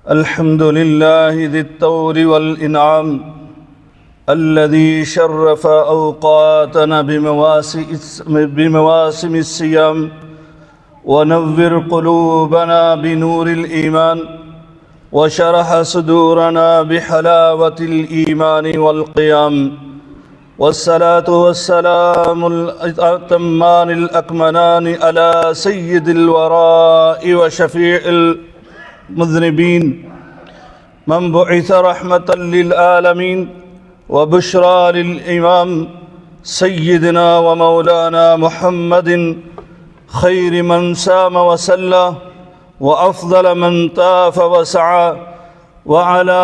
الحمد لله ذي الطور والإنعام الذي شرف أوقاتنا بمواسم الصيام ونور قلوبنا بنور الإيمان وشرح صدورنا بحلاوة الإيمان والقيام والصلاة والسلام الأتمان الأكملان على سيد الوراء وشفيع المذنبين من بعث رحمة للعالمين وبشرى للإمام سيدنا ومولانا محمد خير من سام وسلى وأفضل من طاف وسعى وعلى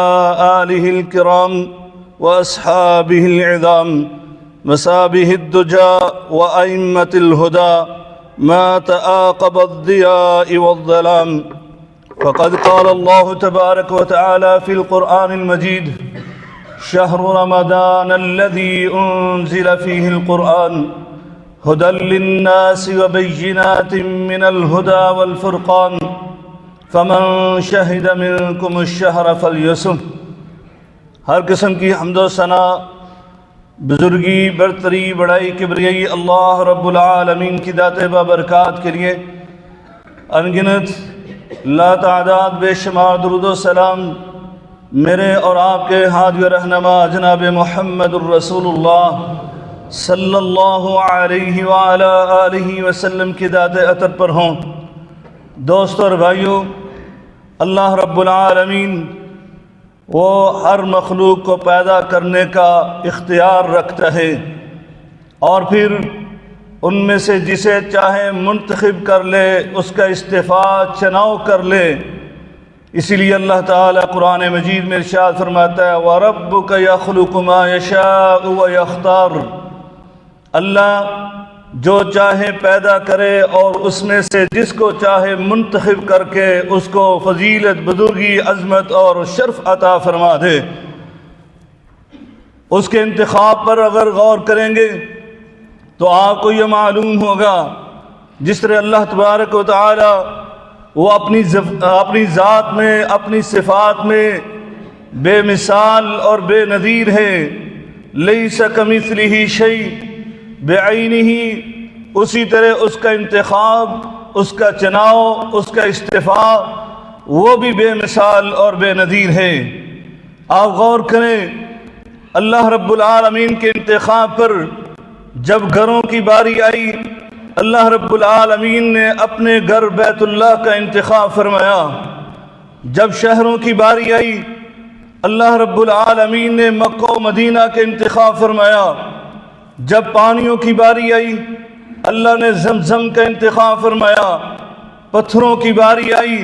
آله الكرام وأصحابه العظام مصابيح الدجى وأئمة الهدى ما تعاقب الضياء والظلام. فقد قال الله تبارك وتعالى في القرآن المجيد: شهر رمضان الذي أنزل فيه القرآن هدى للناس وبينات من الهدى والفرقان فمن شهد منكم الشهر فليصم. ہر قسم کی حمد و ثنا، بزرگی، برتری، بڑائی، کبریائی اللہ رب العالمین کی ذات بابرکات کے لیے انگنت لا تعداد بے شمار درود و سلام میرے اور آپ کے ہادی و رہنما جناب محمد الرسول اللہ صلی اللہ علیہ وآلہ آلہ وسلم کی ذات اطہر پر ہوں. دوستو اور بھائیو، اللہ رب العالمین وہ ہر مخلوق کو پیدا کرنے کا اختیار رکھتا ہے اور پھر ان میں سے جسے چاہے منتخب کر لے، اس کا استفاء چناؤ کر لے. اسی لیے اللہ تعالیٰ قرآن مجید میں ارشاد فرماتا ہے: وَرَبُّكَ يَخْلُقُ مَا يَشَاءُ وَيَخْتَارُ. اللہ جو چاہے پیدا کرے اور اس میں سے جس کو چاہے منتخب کر کے اس کو فضیلت، بزرگی، عظمت اور شرف عطا فرما دے. اس کے انتخاب پر اگر غور کریں گے تو آپ کو یہ معلوم ہوگا جس طرح اللہ تبارک و تعالی وہ اپنی ذات میں، اپنی صفات میں بے مثال اور بے نظیر ہے. لیس کمثلہ شیء بعینہ، اسی طرح اس کا انتخاب، اس کا چناؤ، اس کا استفاء وہ بھی بے مثال اور بے نظیر ہے. آپ غور کریں اللہ رب العالمین کے انتخاب پر. جب گھروں کی باری آئی، اللہ رب العالمین نے اپنے گھر بیت اللہ کا انتخاب فرمایا. جب شہروں کی باری آئی، اللہ رب العالمین نے مکہ و مدینہ کے انتخاب فرمایا. جب پانیوں کی باری آئی، اللہ نے زمزم کا انتخاب فرمایا. پتھروں کی باری آئی،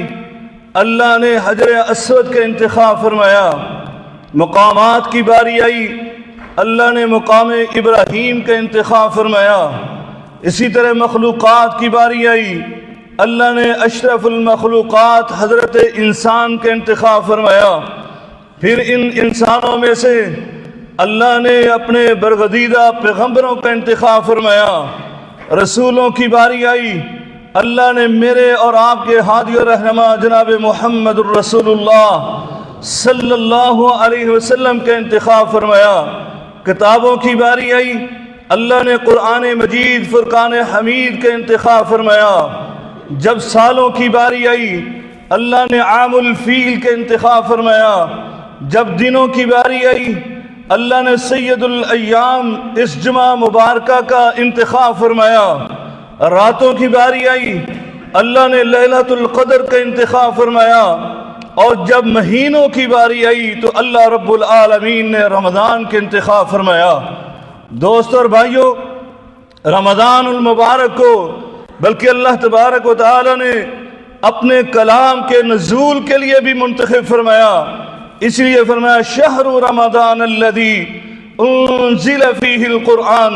اللہ نے حجر اسود کا انتخاب فرمایا. مقامات کی باری آئی، اللہ نے مقام ابراہیم کا انتخاب فرمایا. اسی طرح مخلوقات کی باری آئی، اللہ نے اشرف المخلوقات حضرت انسان کا انتخاب فرمایا. پھر ان انسانوں میں سے اللہ نے اپنے برگزیدہ پیغمبروں کا انتخاب فرمایا. رسولوں کی باری آئی، اللہ نے میرے اور آپ کے ہادی و رہنما جناب محمد الرسول اللہ صلی اللہ علیہ وسلم کا انتخاب فرمایا. کتابوں کی باری آئی، اللہ نے قرآن مجید فرقان حمید کا انتخاب فرمایا. جب سالوں کی باری آئی، اللہ نے عام الفیل کا انتخاب فرمایا. جب دنوں کی باری آئی، اللہ نے سید الایام اس جمعہ مبارکہ کا انتخاب فرمایا. راتوں کی باری آئی، اللہ نے لیلۃ القدر کا انتخاب فرمایا. اور جب مہینوں کی باری آئی تو اللہ رب العالمین نے رمضان کے انتخاب فرمایا. دوستو اور بھائیو، رمضان المبارک کو بلکہ اللہ تبارک و تعالی نے اپنے کلام کے نزول کے لیے بھی منتخب فرمایا. اس لیے فرمایا: شہر رمضان الذی انزل فیہ القرآن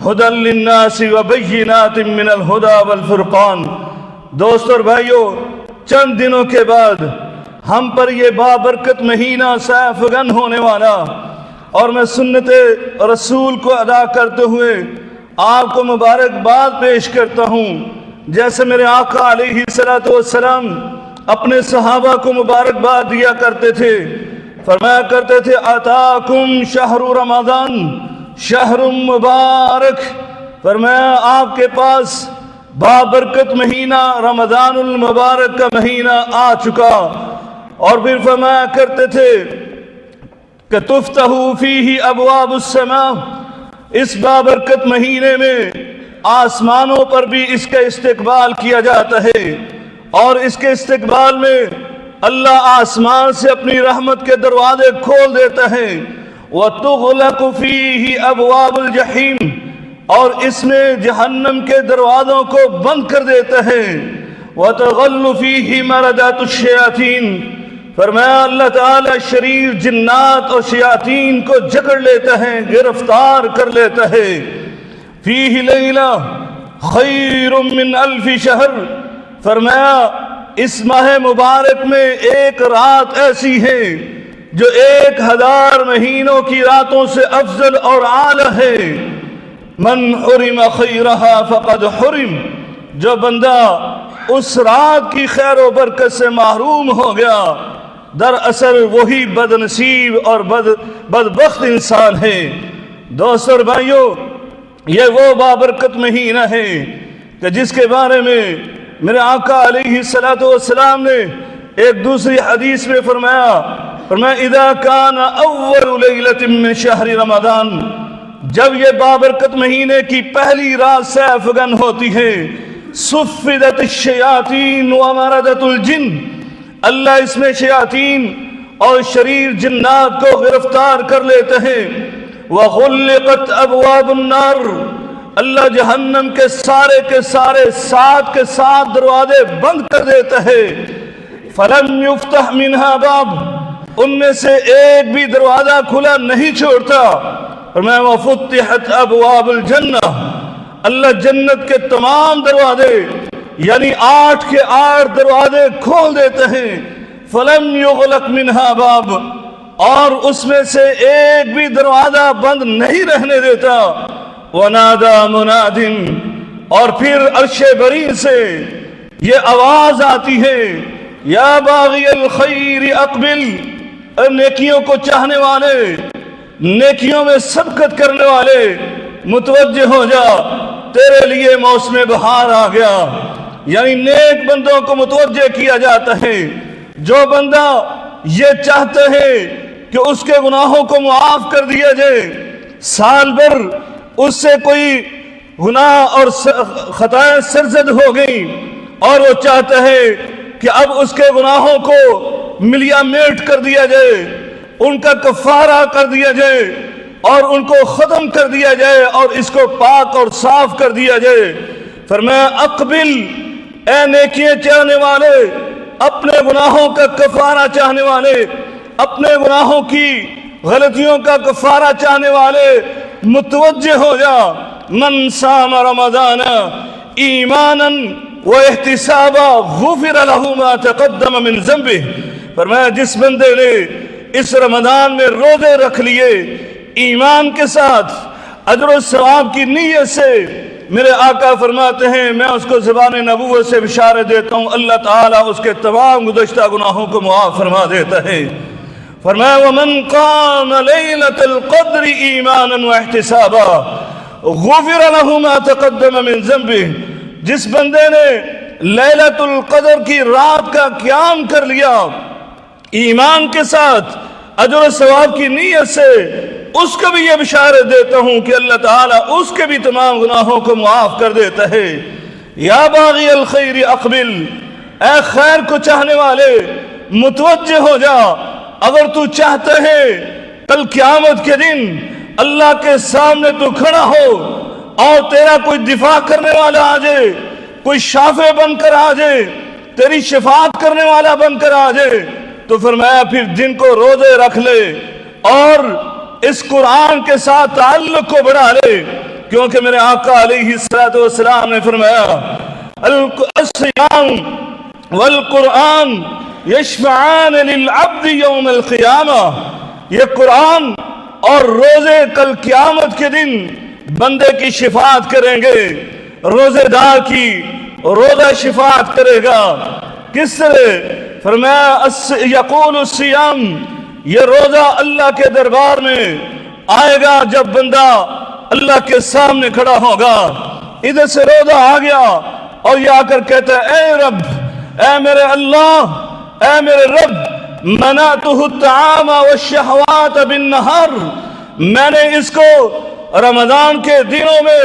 ہدی للناس وبینات من الہدی والفرقان. دوستو اور بھائیو، چند دنوں کے بعد ہم پر یہ بابرکت مہینہ سیفگن ہونے والا، اور میں سنت رسول کو ادا کرتے ہوئے آپ کو مبارکباد پیش کرتا ہوں جیسے میرے آقا علیہ السلام اپنے صحابہ کو مبارکباد دیا کرتے تھے. فرمایا کرتے تھے آتاکم شہر رمضان شہر مبارک. فرمایا آپ کے پاس بابرکت مہینہ رمضان المبارک کا مہینہ آ چکا. اور پھر فرمایا کرتے تھے کہ تفتح فیہ ابواب السماء، اس بابرکت مہینے میں آسمانوں پر بھی اس کا استقبال کیا جاتا ہے، اور اس کے استقبال میں اللہ آسمان سے اپنی رحمت کے دروازے کھول دیتا ہے. وَتُغْلَقُ فِيهِ أَبْوَابُ الْجَحِيمِ، اور اس میں جہنم کے دروازوں کو بند کر دیتا ہے. وَتَغَلُّ فِيهِ مَرَدَاتُ الشَّيَاطِينِ، فرمایا اللہ تعالی شریر جنات اور شیاطین کو جکڑ لیتا ہے، گرفتار کر لیتا ہے. فِيهِ لَيْلَةٌ خَيْرٌ مِّنْ أَلْفِ شَهْرٍ، فرمایا اس ماہ مبارک میں ایک رات ایسی ہے جو 1000 مہینوں کی راتوں سے افضل اور اعلیٰ ہے. من حرم خیرہا فقد حرم، جو بندہ اس رات کی خیر و برکت سے محروم ہو گیا دراصل وہی بد نصیب اور بدبخت انسان ہے. دوستو اور بھائیو، یہ وہ بابرکت مہینہ ہے کہ جس کے بارے میں میرے آقا علیہ السلام نے ایک دوسری حدیث میں فرمایا اذا کان اول لیلۃ من شہر رمضان، جب یہ بابرکت مہینے کی پہلی رات سیفگن ہوتی ہے، صفدت الشیاطین ومردت الجن، اللہ اس میں شیاطین اور شریر جنات کو گرفتار کر لیتے ہیں. وغلقت ابواب النار، اللہ جہنم کے سارے 7 کے 7 دروازے بند کر دیتا ہے. فلم یفتح منہا باب، ان میں سے ایک بھی دروازہ کھلا نہیں چھوڑتا. فرمایا وفتحت ابواب الجنہ، اللہ جنت کے تمام دروازے یعنی 8 کے 8 دروازے کھول دیتے ہیں. فلم یغلق منہا باب، اور اس میں سے ایک بھی دروازہ بند نہیں رہنے دیتا. ونادى مناد، اور پھر عرش بری سے یہ آواز آتی ہے یا باغی الخیر اقبل، نیکیوں کو چاہنے والے، نیکیوں میں سبقت کرنے والے متوجہ ہو جا، تیرے لیے موسم بہار آ گیا. یعنی نیک بندوں کو متوجہ کیا جاتا ہے. جو بندہ یہ چاہتا ہے کہ اس کے گناہوں کو معاف کر دیا جائے، سال بھر اس سے کوئی گناہ اور خطائیں سرزد ہو گئی، اور وہ چاہتا ہے کہ اب اس کے گناہوں کو ملیا میٹ کر دیا جائے، ان کا کفارہ کر دیا جائے، اور ان کو ختم کر دیا جائے، اور اس کو پاک اور صاف کر دیا جائے. فرمایا اقبل، اے نیکیاں چاہنے والے، اپنے گناہوں کا کفارہ چاہنے والے، اپنے گناہوں کی غلطیوں کا کفارہ چاہنے والے متوجہ ہو جا. من صام رمضان ایمانا و احتسابا غفر له ما تقدم من ذنبه، فرمایا جس بندے نے اس رمضان میں روزے رکھ لیے ایمان کے ساتھ، اجر و ثواب کی نیت سے، میرے آقا فرماتے ہیں میں اس کو زبان نبوت سے بشارت دیتا ہوں اللہ تعالیٰ اس کے تمام گزشتہ گناہوں کو معاف فرما دیتا ہے. فرمایا ومن قام لیلۃ القدر ایمانا واحتسابا غفر له ما تقدم من ذنبه، جس بندے نے لیلۃ القدر کی رات کا قیام کر لیا ایمان کے ساتھ، اجر و ثواب کی نیت سے، اس کو بھی یہ بشارت دیتا ہوں کہ اللہ تعالیٰ اس کے بھی تمام گناہوں کو معاف کر دیتا ہے. یا باغی الخیر اقبل، اے خیر کو چاہنے والے متوجہ ہو جا. اگر تو چاہتا ہے کل قیامت کے دن اللہ کے سامنے تو کھڑا ہو اور تیرا کوئی دفاع کرنے والا آ جائے، کوئی شافع بن کر آ جائے، تیری شفاعت کرنے والا بن کر آ جائے، تو فرمایا پھر دن کو روزے رکھ لے اور اس قرآن کے ساتھ تعلق کو بڑھا لے. کیونکہ میرے آقا علیہ السلام نے فرمایا الصیام والقرآن یشفعان للعبد یوم القیامہ، یہ قرآن اور روزے کل قیامت کے دن بندے کی شفاعت کریں گے، روزے دار کی روزہ شفاعت کرے گا۔ کس طرح؟ فرمایا یقول الصیام، یہ روزہ اللہ کے دربار میں آئے گا جب بندہ اللہ کے سامنے کھڑا ہوگا، ادھر سے روزہ آ گیا اور یہ آ کر کہتا ہے اے رب، اے میرے اللہ، اے میرے رب، منعتہ الطعام والشہوات بالنہار، میں نے اس کو رمضان کے دنوں میں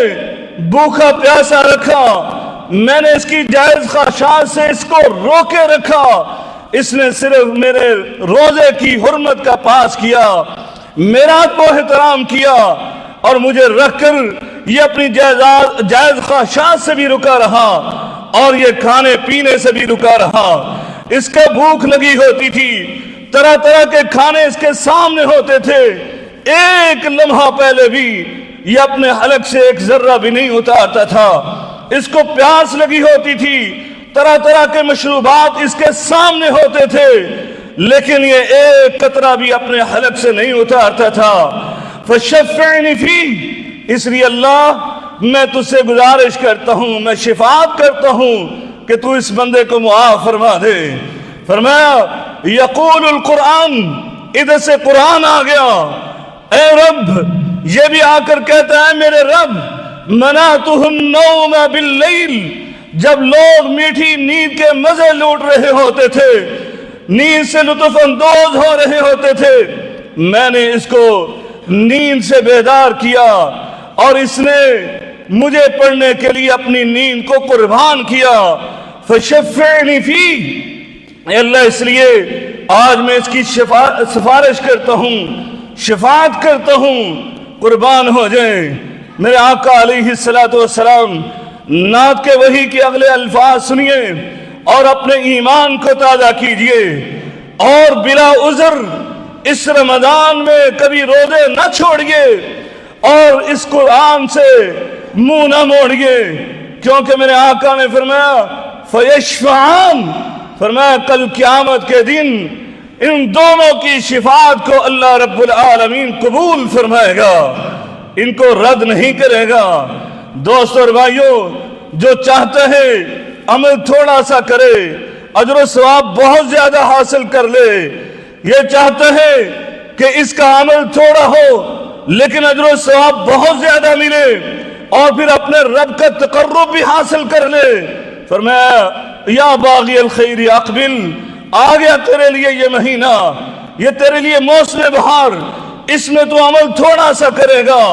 بھوکا پیاسا رکھا، میں نے اس کی جائز خواہشات سے اس کو روکے رکھا، اس نے صرف میرے روزے کی حرمت کا پاس کیا، میرات کو احترام کیا، اور مجھے رکھ کر یہ اپنی جائز خواہشات سے بھی رکا رہا اور یہ کھانے پینے سے بھی رکا رہا۔ اس کا بھوک لگی ہوتی تھی، طرح طرح کے کھانے اس کے سامنے ہوتے تھے، ایک لمحہ پہلے بھی یہ اپنے حلق سے ایک ذرہ بھی نہیں اتارتا تھا۔ اس کو پیاس لگی ہوتی تھی، طرح طرح کے مشروبات اس کے سامنے ہوتے تھے، لیکن یہ ایک قطرہ بھی اپنے حلق سے نہیں اتارتا تھا۔ فشفعنی فی، اس لیے اللہ میں تجھ سے گزارش کرتا ہوں، میں شفاعت کرتا ہوں کہ تو اس بندے کو معاف فرما دے۔ فرمایا یقول القرآن، ادھر سے قرآن آ گیا، اے رب، یہ بھی آ کر کہتا ہے میرے رب، منعتہ النوم باللیل، جب لوگ میٹھی نیند کے مزے لوٹ رہے ہوتے تھے، نیند سے لطف اندوز ہو رہے ہوتے تھے، میں نے اس کو نیند سے بیدار کیا اور اس نے مجھے پڑھنے کے لیے اپنی نیند کو قربان کیا۔ فشفعنی فی، اے اللہ اس لیے آج میں اس کی سفارش کرتا ہوں، شفاعت کرتا ہوں، قربان ہو جائیں۔ میرے آقا علیہ السلام نعت کے وحی کے اگلے الفاظ سنیے اور اپنے ایمان کو تازہ کیجئے، اور بلا عذر اس رمضان میں کبھی روزے نہ چھوڑیے اور اس قرآن سے منہ نہ موڑیے، کیونکہ میرے آقا نے فرمایا فیشفعان، فرمایا کل قیامت کے دن ان دونوں کی شفاعت کو اللہ رب العالمین قبول فرمائے گا، ان کو رد نہیں کرے گا۔ دوستو اور بھائیو، جو چاہتا ہے عمل تھوڑا سا کرے، اجر و ثواب بہت زیادہ حاصل کر لے، یہ چاہتا ہے کہ اس کا عمل تھوڑا ہو لیکن اجر و ثواب بہت زیادہ ملے اور پھر اپنے رب کا تقرب بھی حاصل کر لے، فرمایا یا باغی الخیر اقبل، آ گیا تیرے لیے یہ مہینہ، یہ تیرے لیے موسم بہار، اس میں تو عمل تھوڑا سا کرے گا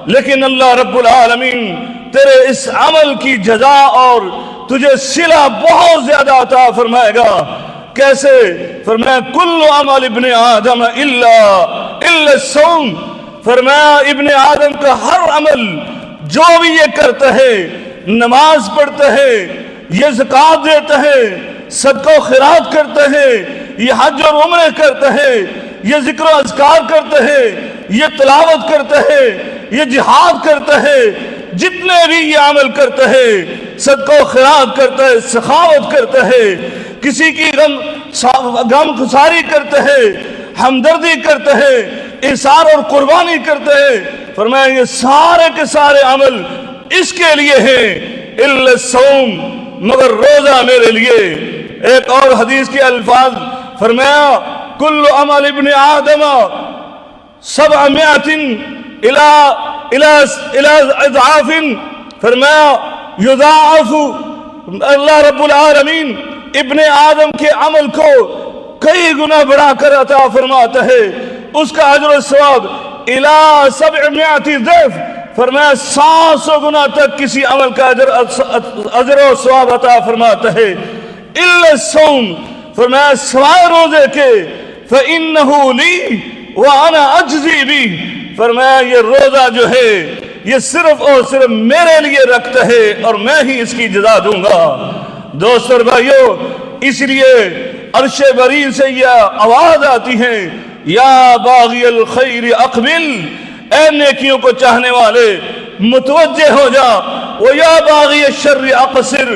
لیکن اللہ رب العالمین تیرے اس عمل کی جزا اور تجھے صلہ بہت زیادہ عطا فرمائے گا۔ کیسے؟ فرمایا کل عمل ابن آدم الا الصوم، فرمایا ابن آدم کا ہر عمل جو بھی یہ کرتا ہے، نماز پڑھتا ہے، یہ زکوٰۃ دیتا ہے، صدقہ و خیرات کرتا ہے، یہ حج اور عمرے کرتا ہے، یہ ذکر و اذکار کرتا ہے، یہ تلاوت کرتا ہے، یہ جہاد کرتا ہے، جتنے بھی یہ عمل کرتا ہے، صدقہ و خیرات کرتا ہے، سخاوت کرتا ہے، کسی کی غم گساری کرتا ہے، ہمدردی کرتا ہے، احسان اور قربانی کرتا ہے، فرمایا یہ سارے کے سارے عمل اس کے لیے ہیں الا الصوم، مگر روزہ میرے لیے۔ ایک اور حدیث کے الفاظ فرمایا کل عمل ابن آدم 700 الى اضعاف، فرمایا یضاعف، اللہ رب العالمین ابن آدم کے عمل کو کئی گنا بڑھا کر عطا فرماتا ہے، اس کا اجر و ثواب الى 700 ضعف، فرمایا 700 گنا تک کسی عمل کا اجر و ثواب عطا فرماتا ہے۔ الا الصوم، فرمایا سوائے روزے کے، فانه لی وانا اجزی بھی، فرمایا یہ روزہ جو ہے یہ صرف اور صرف میرے لیے رکھتا ہے اور میں ہی اس کی جزا دوں گا۔ دوستو اور بھائیو، اس لیے عرش بری سے یہ آواز آتی ہے یا باغی الخیر اقبل، اے نیکیوں کو چاہنے والے متوجہ ہو جا، وہ یا باغی الشر اقصر،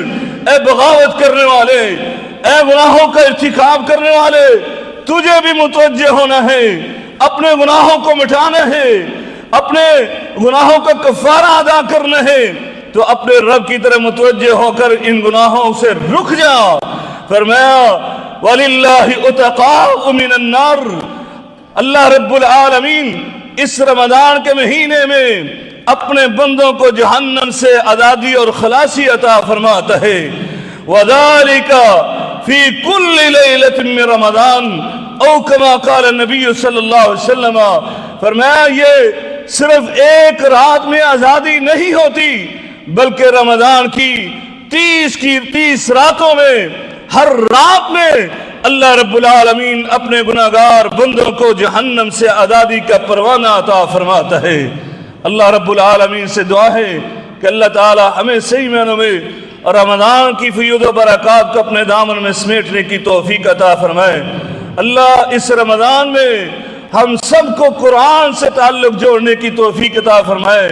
اے بغاوت کرنے والے، اے گناہوں کا ارتکاب کرنے والے، تجھے بھی متوجہ ہونا ہے، اپنے گناہوں کو مٹانا ہے، اپنے گناہوں کا کفارہ ادا کرنا ہے تو اپنے رب کی طرف متوجہ ہو کر ان گناہوں سے رک جا۔ فرمایا وَلِلَّهِ أُتَقَاءُ مِنَ النَّارِ، اللہ رب العالمین اس رمضان کے مہینے میں اپنے بندوں کو جہنم سے آزادی اور خلاصی عطا فرماتا ہے۔ وَذَلِكَ فِي كُلِّ لَيْلَةٍ مِّن رَمَضَانَ او کما قال النبی صلی اللہ علیہ وسلم، فرمایا یہ صرف ایک رات میں آزادی نہیں ہوتی بلکہ رمضان کی 30 راتوں میں ہر رات میں اللہ رب العالمین اپنے گناہگار بندوں کو جہنم سے آزادی کا پروانہ عطا فرماتا ہے۔ اللہ رب العالمین سے دعا ہے کہ اللہ تعالی ہمیں صحیح معنوں میں رمضان کی فیوض و برکات کو اپنے دامن میں سمیٹنے کی توفیق عطا فرمائے۔ اللہ اس رمضان میں ہم سب کو قرآن سے تعلق جوڑنے کی توفیق عطا فرمائے،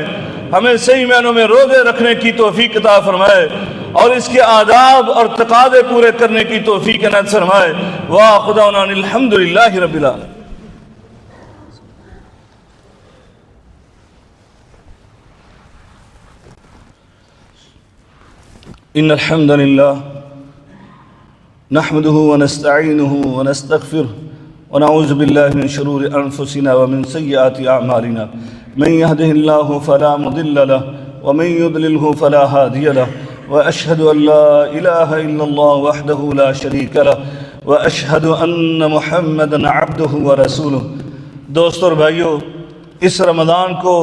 ہمیں صحیح معنوں میں روزے رکھنے کی توفیق عطا فرمائے اور اس کے آداب اور تقاضے پورے کرنے کی توفیق عنایت فرمائے۔ وآخذنا الحمدللہ رب العالمین۔ ان الحمد للہ نحمده ونستعینه ونستغفره ونعوذ باللہ من شرور انفسنا ومن سیئات اعمالنا من يهده الله فلا مضل له ومن يضلله فلا هادي له واشهد ان لا اله الا الله وحده لا شريك له واشهد ان محمدا عبده ورسوله۔ دوستو اور بھائیو، اس رمضان کو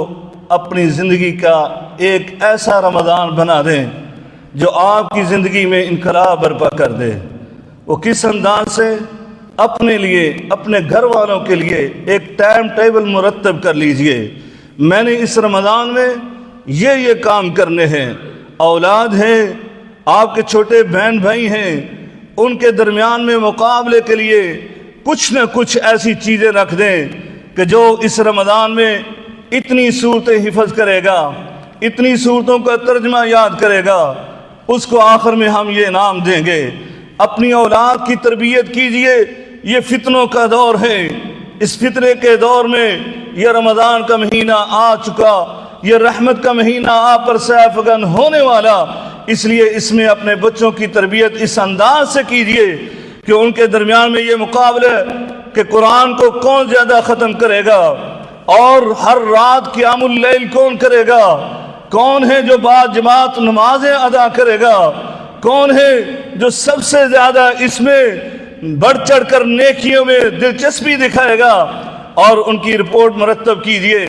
اپنی زندگی کا ایک ایسا رمضان بنا دیں جو آپ کی زندگی میں انقلاب برپا کر دے۔ وہ کس انداز سے؟ اپنے لیے، اپنے گھر والوں کے لیے ایک ٹائم ٹیبل مرتب کر لیجئے۔ میں نے اس رمضان میں یہ کام کرنے ہیں۔ اولاد ہیں، آپ کے چھوٹے بہن بھائی ہیں، ان کے درمیان میں مقابلے کے لیے کچھ نہ کچھ ایسی چیزیں رکھ دیں کہ جو اس رمضان میں اتنی صورتیں حفظ کرے گا، اتنی صورتوں کا ترجمہ یاد کرے گا، اس کو آخر میں ہم یہ انعام دیں گے۔ اپنی اولاد کی تربیت کیجئے، یہ فتنوں کا دور ہے۔ اس فتنے کے دور میں یہ رمضان کا مہینہ آ چکا، یہ رحمت کا مہینہ آپ پر سیفگن ہونے والا، اس لیے اس میں اپنے بچوں کی تربیت اس انداز سے کیجئے کہ ان کے درمیان میں یہ مقابلہ کہ قرآن کو کون زیادہ ختم کرے گا، اور ہر رات قیام اللیل کون کرے گا، کون ہے جو بعد جماعت نمازیں ادا کرے گا، کون ہے جو سب سے زیادہ اس میں بڑھ چڑھ کر نیکیوں میں دلچسپی دکھائے گا، اور ان کی رپورٹ مرتب کیجئے۔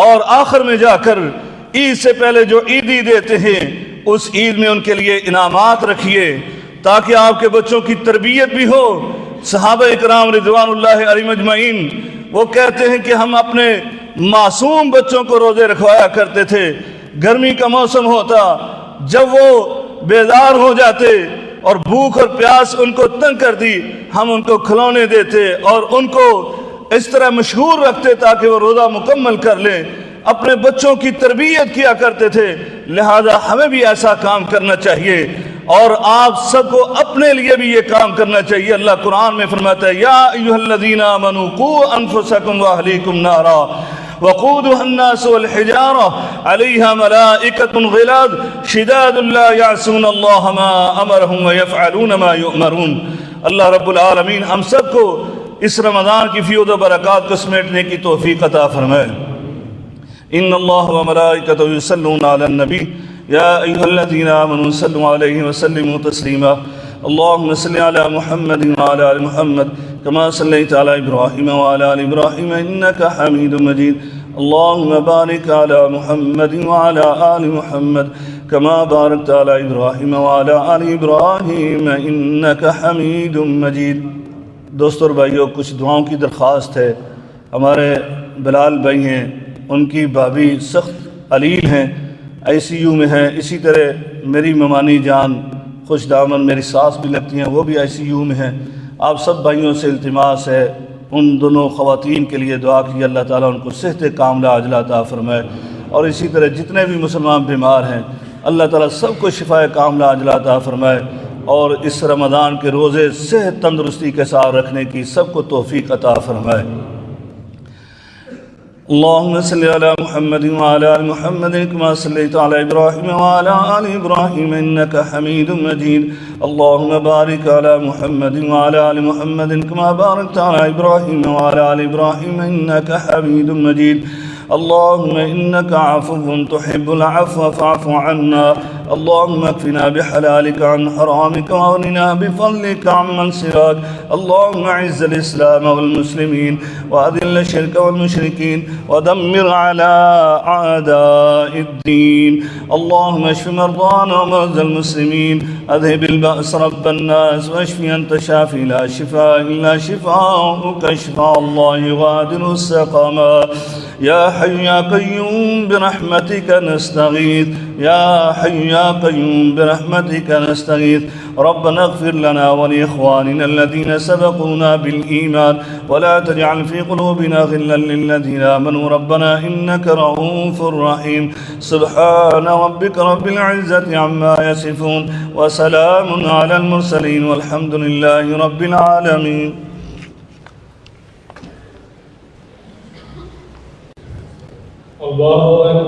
اور آخر میں جا کر عید سے پہلے جو عیدی دیتے ہیں اس عید میں ان کے لیے انعامات رکھیے تاکہ آپ کے بچوں کی تربیت بھی ہو۔ صحابہ اکرام رضوان اللہ علیہم اجمعین وہ کہتے ہیں کہ ہم اپنے معصوم بچوں کو روزے رکھوایا کرتے تھے۔ گرمی کا موسم ہوتا، جب وہ بیدار ہو جاتے اور بھوک اور پیاس ان کو تنگ کر دی، ہم ان کو کھلونے دیتے اور ان کو اس طرح مشغول رکھتے تاکہ وہ روزہ مکمل کر لیں۔ اپنے بچوں کی تربیت کیا کرتے تھے، لہذا ہمیں بھی ایسا کام کرنا چاہیے اور آپ سب کو اپنے لیے بھی یہ کام کرنا چاہیے۔ اللہ قرآن میں فرماتا ہے یا ایھا الذین آمنوا قوا انفسکم واہلیکم نارا وقودها الناس والحجارة عليها ملائكة غلاظ شداد لا يعصون الله ما أمرهم ويفعلون ما يؤمرون۔ اللہ رب العالمین ہم سب کو اس رمضان کی فیوض و برکات کو سمیٹنے کی توفیق عطا فرمائے۔ ان اللہ وملائکتہ یصلون علی النبی یا ایھا الذین آمنوا صلوا علیہ وسلموا تسلیما۔ اللهم صل على محمد وعلى آل محمد كما صليت على إبراهيم وعلى آل إبراهيم إنك حميد مجيد۔ اللهم بارك على محمد وعلى آل محمد كما باركت على إبراهيم وعلى آل إبراهيم إنك حميد مجيد۔ دوستو اور بھائیو، کچھ دعاؤں کی درخواست ہے۔ ہمارے بلال بھائی ہیں، ان کی بھابھی سخت علیل ہیں، ICU میں ہیں۔ اسی طرح میری ممانی جان خوش دامن میری ساس بھی لگتی ہیں، وہ بھی ICU میں ہیں۔ آپ سب بھائیوں سے التماس ہے ان دونوں خواتین کے لیے دعا کی اللہ تعالیٰ ان کو صحت کاملہ عاجلہ عطا فرمائے، اور اسی طرح جتنے بھی مسلمان بیمار ہیں اللہ تعالیٰ سب کو شفاء کاملہ عاجلہ عطا فرمائے، اور اس رمضان کے روزے صحت تندرستی کے ساتھ رکھنے کی سب کو توفیق عطا فرمائے۔ اللهم صل على محمد وعلى آل محمد كما صليت على إبراهيم وعلى آل إبراهيم إنك حميد مجيد. اللهم بارك على محمد وعلى آل محمد كما باركت على إبراهيم وعلى آل إبراهيم إنك حميد مجيد. اللهم إنك عفو تحب العفو فاعف عنا. اللهم اكفنا بحلالك عن حرامك واغننا بفضلك عمن سواك. اللهم اعز الإسلام والمسلمين وأذل الشرك والمشركين ودمر على أعداء الدين. اللهم اشف مرضانا ومرضى المسلمين. أذهب البأس رب الناس واشف أنت شافي لا شفاء إلا شفاءك شفاء الله يغادر السقما. يا حي يا قيوم برحمتك نستغيث. يا حي يا قيوم برحمتك نستغيث. ربنا اغفر لنا ولإخواننا الذين سبقونا بالإيمان ولا تجعل في قلوبنا غلا للذين آمنوا ربنا إنك رؤوف رحيم. سبحان ربك رب العزة عما يصفون وسلام على المرسلين والحمد لله رب العالمين. الله أكبر.